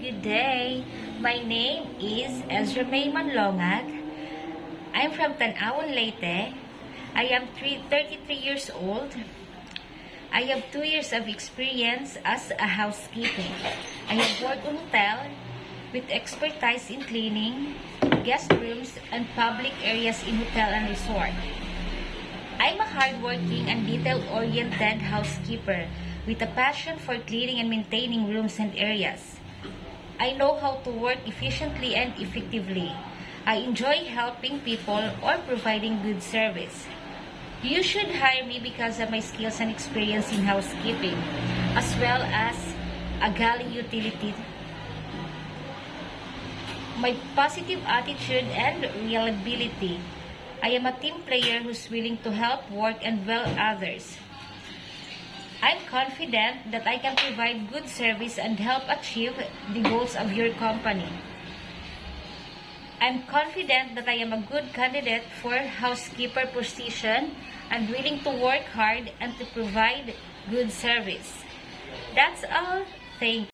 good day. My name is Ezra May Manlongag. I'm from Tanawan, Leyte. I am 33 years old. I have 2 years of experience as a housekeeping. I have worked in hotel with expertise in cleaning, guest rooms, and public areas in hotel and resort. I'm a hardworking and detail-oriented housekeeper with a passion for cleaning and maintaining rooms and areas. I know how to work efficiently and effectively. I enjoy helping people or providing good service. You should hire me because of my skills and experience in housekeeping, as well as a galley utility. My positive attitude and reliability. I am a team player who's willing to help, work, and well others. I'm confident that I can provide good service and help achieve the goals of your company. I'm confident that I am a good candidate for housekeeper position and willing to work hard and to provide good service. That's all. Thank